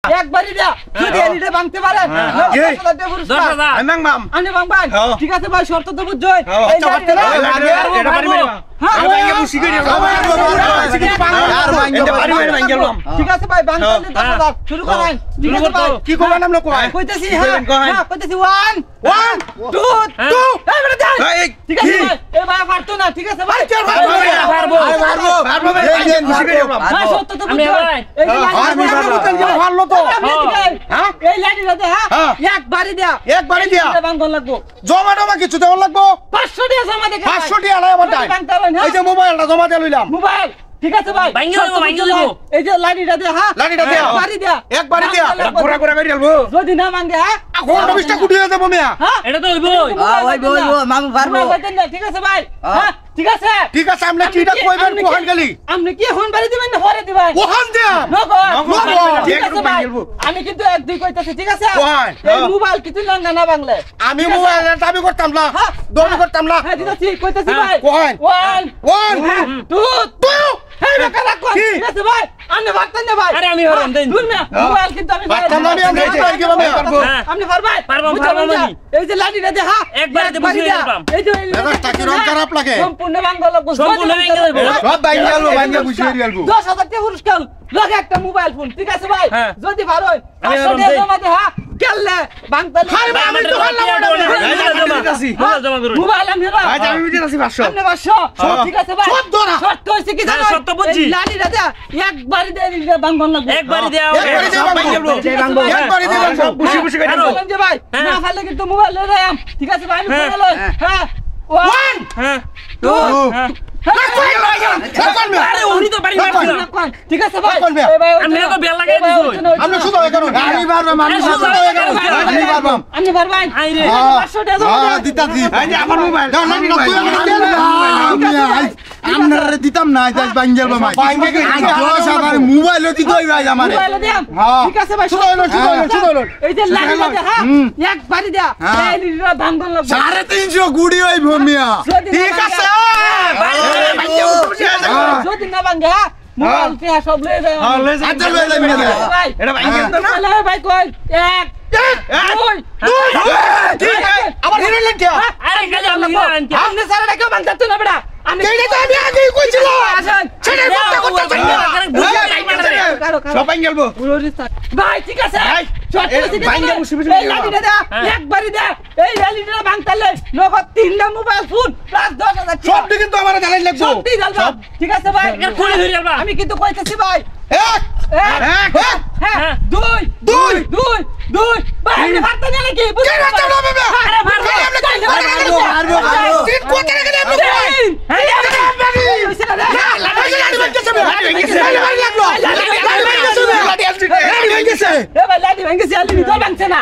একবারই দেয়া যদি এলিটা ভাঙতে পারেন 10,000 টাকা পুরস্কার 10,000 আমি ভাঙবাম আমি ভাঙবাই ঠিক আছে ভাই শর্ত তো বুঝছই এই এটা পারি মেরো হ্যাঁ ভাঙে বুঝি করি ঠিক আছে ভাই ভাঙতে 10,000 শুরু করেন ঠিক আছে ভাই কি কইবা নাম লোক কইতেছি হ্যাঁ কইতেছি 1 2 2 এই বেটা যাই ঠিক আছে ভাই এই ভাই পারতো না ঠিক আছে ভাই পারবো বুঝি করি ভাই শর্ত তো বুঝছই এই যে আমি ভালো তো হ্যাঁ এই লাঠিটাতে হ্যাঁ একবারই দেয়া ভাঙন লাগবো জমা টমা কিছু দেওয়া লাগবো 500 টাকা জমা দে 500 টাকা আলাই আমার এই যে মোবাইলটা জমা দিয়ে লইলাম মোবাইল ঠিক আছে ভাই ভাঙিয়ে দেবো এই যে লাঠিটা দে হ্যাঁ লাঠিটা দে একবারই দিয়া ঘোরা ঘোরা করি আলবো যদি না মাঙ্গে হ্যাঁ ঘন্টা 20টা কুটিয়ে দেবো মিয়া এটা তো হইবো হইবো মামু পারবো ঠিক আছে ভাই হ্যাঁ ঠিক আছে আমরা কিটা কইবেন কোহান গলি আপনি কি এখন বাড়ি দিবেন না পরে দিবেন কোহান দিয়া ঠিক আছে ভাই আমি কিন্তু এক দুই কইতাছি ঠিক আছে এই মোবাইল কিছু না না বাংলা আমি মোবাইল দাবি করতাম না দাবি করতাম না হ্যাঁ দিতাছি কইতাছি ভাই কোহান 1 2 এই বেটা রাখ ঠিক আছে ভাই আপনি পারতেন না ভাই আরে আমি হরম দেন মোবাইল কিন্তু আমি পারতাম না আমি পারবো আপনি পারবেন পারবো এই যে লাঠিটা দে হ্যাঁ একবারে দে বুঝিয়ে দিলাম এই যে ব্যবস্থা কি রং খারাপ লাগে সম্পূর্ণ বাংলা লাগবো সম্পূর্ণ ভেঙে দেব সব ভাঙিয়ে আলবো ভাঙিয়ে বুঝিয়ে দিলবো 10,000 টাকা পুরস্কার লাগে একটা মোবাইল ফোন ঠিক আছে ভাই যদি পারোই আমি 500 টাকা জমা দে হ্যাঁ কেললে বাংলা আমি তো ভালো মোবাইল আমি আজ আমি দিতে আছি 500 আপনি 500 ঠিক আছে ভাই সব ধরা শর্ত হইছে কি জানো শর্ত বুঝছি লাঠিটা দে একবারই দে ভাঙন লাগবে একবারই দাও একবারই দেব বুঝি বুঝি করি বলেন যে ভাই না পারলে কিন্তু মোবাইল লয়ে যাই ঠিক আছে ভাই আমি করে লই হ্যাঁ 1 হ্যাঁ 2 আরে ওনি তো বাড়ি মারছিল ঠিক আছে ভাই আমি তো বেল লাগাই দিছো আমরা শুধু এখানে আমি পারবো আমি শুধু এখানে আমি পারবো আপনি পারবেন আইরে 500 টাকা জমা দে দিতাছি এই যে আমার মোবাইল দাও না তুই আমার আপনারে দিতাম না আজ বাঙ্গেল ভাই আজ 10,000 মোবাইল দিতে হইবা আমারে মোবাইল দেম ঠিক আছে ভাই শুনো এই যে লাঠিটা দে হ্যাঁ একবারই দে এই লিটার ভাঙন লাগবে 350 গুড়ি হইব মিয়া ঠিক আছে যদি না ভাঙে মোবাইল তে সব লয়ে যায় আচ্ছা লয়ে যাই ভাই এটা ভাঙিয়ে দাও না ভাই কই 1 2 আবার হিরলেন কি আরে কাজ আমি আনতে আপনি সারাটা কেউ ভাঙতে না বেটা আমি এইটা তো আমি আগে কইছিলাম আসেন ছেড়ে করতে সব ভাঙ গেলবো ভাই ঠিক আছে ভাই ভাঙে বসে বসে এই লাঠিটা দে একবারই দে এই লাঠিটা ভাঙতালে নগদ 3টা মোবাইল ফোন প্লাস 10,000 সব কিন্তু আমার দালাই লাগবো সব ঠিক আছে ঠিক আছে ভাই খুলে ধরে যাবা আমি কিন্তু কইতেছি ভাই এক হ্যাঁ 2 ভাই আপনি ভাবতে না নাকি কে রাখতে হবে না আরে মারবো তিন কোটা রেখে দেব লাঠি ভেঙে গেছে আলি তো ভাঙছে না